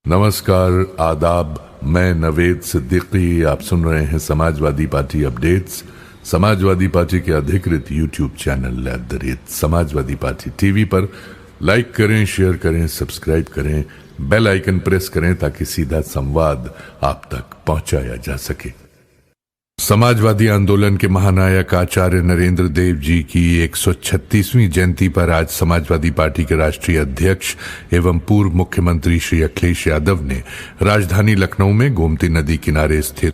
नमस्कार, आदाब। मैं नवेद सिद्दीकी। आप सुन रहे हैं Samajwadi party updates. Samajwadi party के अधिकृत YouTube channel @Samajwadi party TV पर लाइक करें, शेयर करें, सब्सक्राइब करें, बेल आइकन प्रेस करें ताकि सीधा संवाद आप तक पहुंचाया जा सके। समाजवादी आंदोलन के महानायक आचार्य नरेंद्र देव जी की 136वीं जयंती पर आज समाजवादी पार्टी के राष्ट्रीय अध्यक्ष एवं पूर्व मुख्यमंत्री श्री अखिलेश यादव ने राजधानी लखनऊ में गोमती नदी किनारे स्थित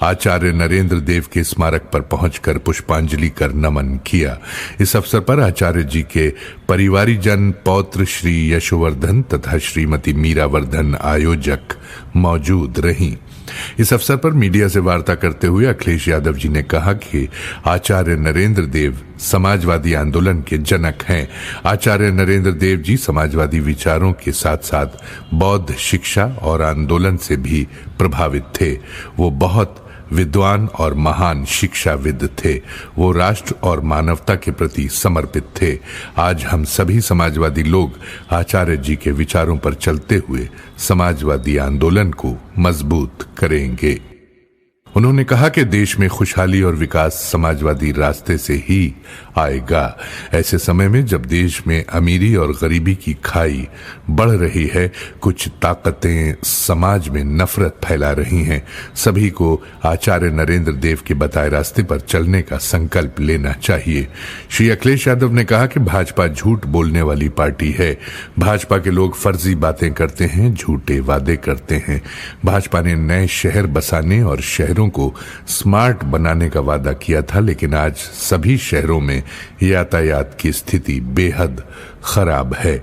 आचार्य नरेंद्र देव के स्मारक पर पहुंचकर पुष्पांजलि कर नमन किया। इस अवसर पर आचार्य जी के परिवारीजन, पौत्र श्री यशोवर्धन तथा श्रीमती मीरावर्धन आयोजक मौजूद रहीं। इस अवसर पर मीडिया से वार्ता करते हुए अखिलेश यादव जी ने कहा कि आचार्य नरेंद्र देव समाजवादी आंदोलन के जनक हैं। आचार्य नरेंद्र देव जी समाजवादी विचारों के साथ साथ बौद्ध शिक्षा और आंदोलन से भी प्रभावित थे। वो बहुत विद्वान और महान शिक्षाविद थे। वो राष्ट्र और मानवता के प्रति समर्पित थे। आज हम सभी समाजवादी लोग आचार्य जी के विचारों पर चलते हुए समाजवादी आंदोलन को मजबूत करेंगे। उन्होंने कहा कि देश में खुशहाली और विकास समाजवादी रास्ते से ही आएगा। ऐसे समय में जब देश में अमीरी और गरीबी की खाई बढ़ रही है, कुछ ताकतें समाज में नफरत फैला रही हैं, सभी को आचार्य नरेंद्र देव के बताए रास्ते पर चलने का संकल्प लेना चाहिए। श्री अखिलेश यादव ने कहा कि भाजपा झूठ बोलने वाली पार्टी है। भाजपा के लोग फर्जी बातें करते हैं, झूठे वादे करते हैं। भाजपा ने नए शहर बसाने और शहरों को स्मार्ट बनाने का वादा किया था, लेकिन आज सभी शहरों में यातायात की स्थिति बेहद खराब है।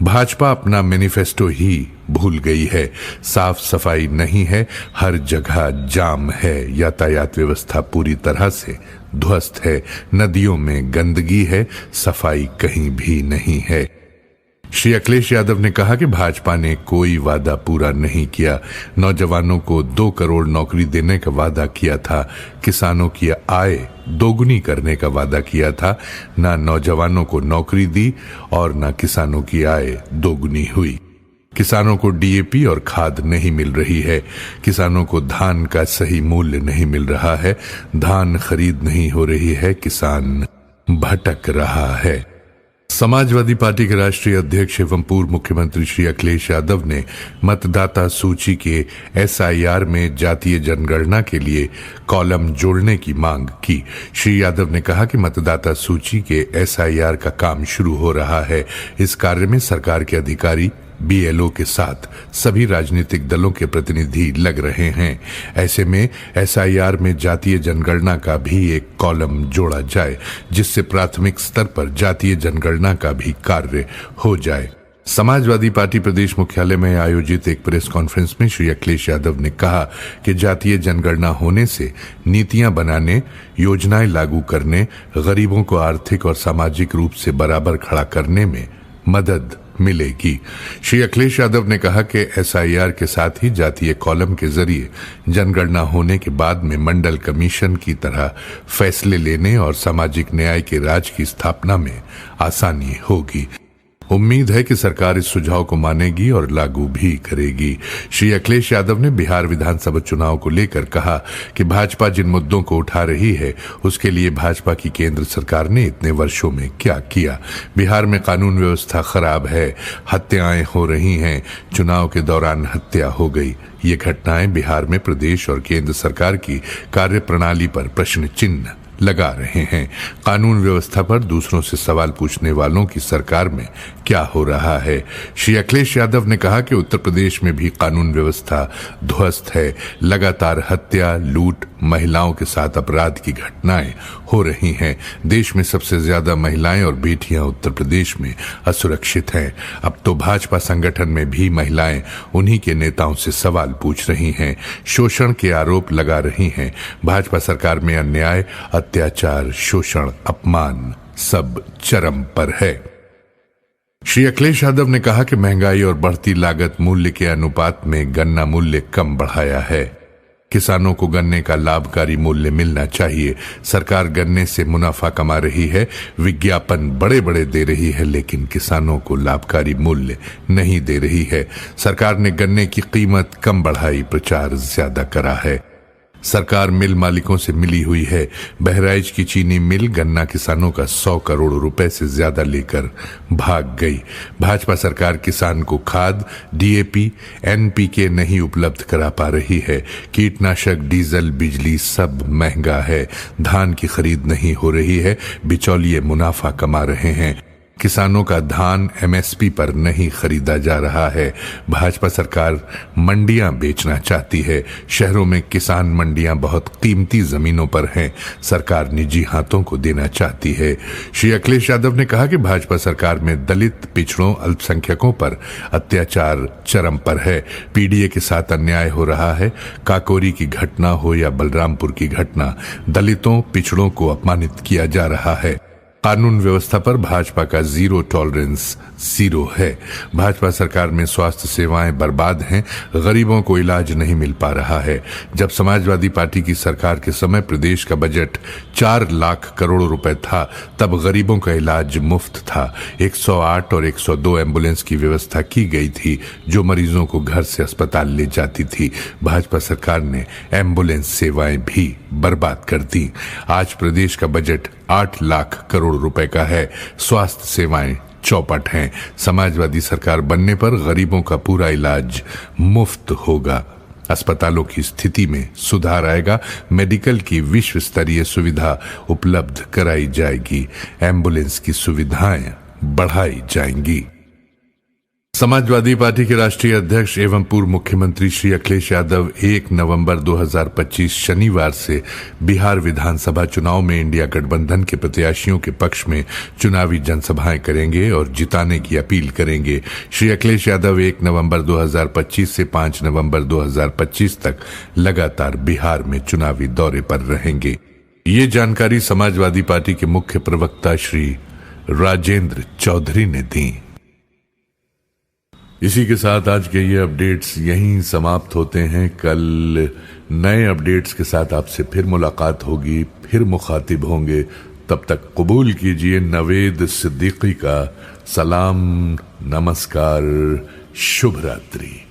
भाजपा अपना मैनिफेस्टो ही भूल गई है। साफ सफाई नहीं है, हर जगह जाम है, यातायात व्यवस्था पूरी तरह से ध्वस्त है, नदियों में गंदगी है, सफाई कहीं भी नहीं है। श्री अखिलेश यादव ने कहा कि भाजपा ने कोई वादा पूरा नहीं किया। नौजवानों को 2 करोड़ नौकरी देने का वादा किया था, किसानों की आय दोगुनी करने का वादा किया था। ना नौजवानों को नौकरी दी और ना किसानों की आय दोगुनी हुई। किसानों को डीएपी और खाद नहीं मिल रही है। किसानों को धान का सही मूल्य नहीं मिल रहा है। धान खरीद नहीं हो रही है। किसान भटक रहा है। समाजवादी पार्टी के राष्ट्रीय अध्यक्ष एवं पूर्व मुख्यमंत्री श्री अखिलेश यादव ने मतदाता सूची के एसआईआर में जातीय जनगणना के लिए कॉलम जोड़ने की मांग की। श्री यादव ने कहा कि मतदाता सूची के एसआईआर का काम शुरू हो रहा है। इस कार्य में सरकार के अधिकारी, बीएलओ के साथ सभी राजनीतिक दलों के प्रतिनिधि लग रहे हैं। ऐसे में एसआईआर में जातीय जनगणना का भी एक कॉलम जोड़ा जाए, जिससे प्राथमिक स्तर पर जातीय जनगणना का भी कार्य हो जाए। समाजवादी पार्टी प्रदेश मुख्यालय में आयोजित एक प्रेस कॉन्फ्रेंस में श्री अखिलेश यादव ने कहा कि जातीय जनगणना होने से नीतियां बनाने, योजनाएं लागू करने, गरीबों को आर्थिक और सामाजिक रूप से बराबर खड़ा करने में मदद मिलेगी। श्री अखिलेश यादव ने कहा कि एसआईआर के साथ ही जातीय कॉलम के जरिए जनगणना होने के बाद में मंडल कमीशन की तरह फैसले लेने और सामाजिक न्याय के राज की स्थापना में आसानी होगी। उम्मीद है कि सरकार इस सुझाव को मानेगी और लागू भी करेगी। श्री अखिलेश यादव ने बिहार विधानसभा चुनाव को लेकर कहा कि भाजपा जिन मुद्दों को उठा रही है, उसके लिए भाजपा की केंद्र सरकार ने इतने वर्षों में क्या किया। बिहार में कानून व्यवस्था खराब है, हत्याएं हो रही हैं, चुनाव के दौरान हत्या हो गई। ये घटनाएं बिहार में प्रदेश और केंद्र सरकार की कार्यप्रणाली पर प्रश्न चिन्ह लगा रहे हैं। कानून व्यवस्था पर दूसरों से सवाल पूछने वालों की सरकार में क्या हो रहा है। श्री अखिलेश यादव ने कहा कि उत्तर प्रदेश में भी कानून व्यवस्था ध्वस्त है। लगातार हत्या, लूट, महिलाओं के साथ अपराध की घटनाएं हो रही हैं। देश में सबसे ज्यादा महिलाएं और बेटियां उत्तर प्रदेश में असुरक्षित हैं। अब तो भाजपा संगठन में भी महिलाएं उन्हीं के नेताओं से सवाल पूछ रही हैं, शोषण के आरोप लगा रही हैं। भाजपा सरकार में अन्याय, अत्याचार, शोषण, अपमान सब चरम पर है। श्री अखिलेश यादव ने कहा कि महंगाई और बढ़ती लागत मूल्य के अनुपात में गन्ना मूल्य कम बढ़ाया है। किसानों को गन्ने का लाभकारी मूल्य मिलना चाहिए। सरकार गन्ने से मुनाफा कमा रही है, विज्ञापन बड़े बड़े दे रही है, लेकिन किसानों को लाभकारी मूल्य नहीं दे रही है। सरकार ने गन्ने की कीमत कम बढ़ाई, प्रचार ज्यादा करा है। सरकार मिल मालिकों से मिली हुई है। बहराइच की चीनी मिल गन्ना किसानों का 100 करोड़ रुपए से ज्यादा लेकर भाग गई। भाजपा सरकार किसान को खाद, डीएपी, एनपीके नहीं उपलब्ध करा पा रही है। कीटनाशक, डीजल, बिजली सब महंगा है। धान की खरीद नहीं हो रही है, बिचौलिए मुनाफा कमा रहे हैं। किसानों का धान एमएसपी पर नहीं खरीदा जा रहा है। भाजपा सरकार मंडियां बेचना चाहती है। शहरों में किसान मंडियां बहुत कीमती जमीनों पर हैं, सरकार निजी हाथों को देना चाहती है। श्री अखिलेश यादव ने कहा कि भाजपा सरकार में दलित, पिछड़ों, अल्पसंख्यकों पर अत्याचार चरम पर है। पीडीए के साथ अन्याय हो रहा है। काकोरी की घटना हो या बलरामपुर की घटना, दलितों, पिछड़ों को अपमानित किया जा रहा है। कानून व्यवस्था पर भाजपा का जीरो टॉलरेंस जीरो है। भाजपा सरकार में स्वास्थ्य सेवाएं बर्बाद हैं, गरीबों को इलाज नहीं मिल पा रहा है। जब समाजवादी पार्टी की सरकार के समय प्रदेश का बजट 4 लाख करोड़ रुपए था, तब गरीबों का इलाज मुफ्त था। 108 और 102 एम्बुलेंस की व्यवस्था की गई थी, जो मरीजों को घर से अस्पताल ले जाती थी। भाजपा सरकार ने एम्बुलेंस सेवाएं भी बर्बाद कर दी। आज प्रदेश का बजट 8 लाख करोड़ रुपए का है। स्वास्थ्य सेवाएं चौपट हैं। समाजवादी सरकार बनने पर गरीबों का पूरा इलाज मुफ्त होगा। अस्पतालों की स्थिति में सुधार आएगा। मेडिकल की विश्व स्तरीय सुविधा उपलब्ध कराई जाएगी। एम्बुलेंस की सुविधाएं बढ़ाई जाएंगी। समाजवादी पार्टी के राष्ट्रीय अध्यक्ष एवं पूर्व मुख्यमंत्री श्री अखिलेश यादव 1 नवंबर 2025 शनिवार से बिहार विधानसभा चुनाव में इंडिया गठबंधन के प्रत्याशियों के पक्ष में चुनावी जनसभाएं करेंगे और जिताने की अपील करेंगे। श्री अखिलेश यादव 1 नवंबर 2025 से 5 नवंबर 2025 तक लगातार बिहार में चुनावी दौरे पर रहेंगे। ये जानकारी समाजवादी पार्टी के मुख्य प्रवक्ता श्री राजेंद्र चौधरी ने दी। इसी के साथ आज के ये अपडेट्स यहीं समाप्त होते हैं। कल नए अपडेट्स के साथ आपसे फिर मुलाकात होगी, फिर मुखातिब होंगे। तब तक कबूल कीजिए नवेद सिद्दीकी का सलाम, नमस्कार, शुभ रात्रि।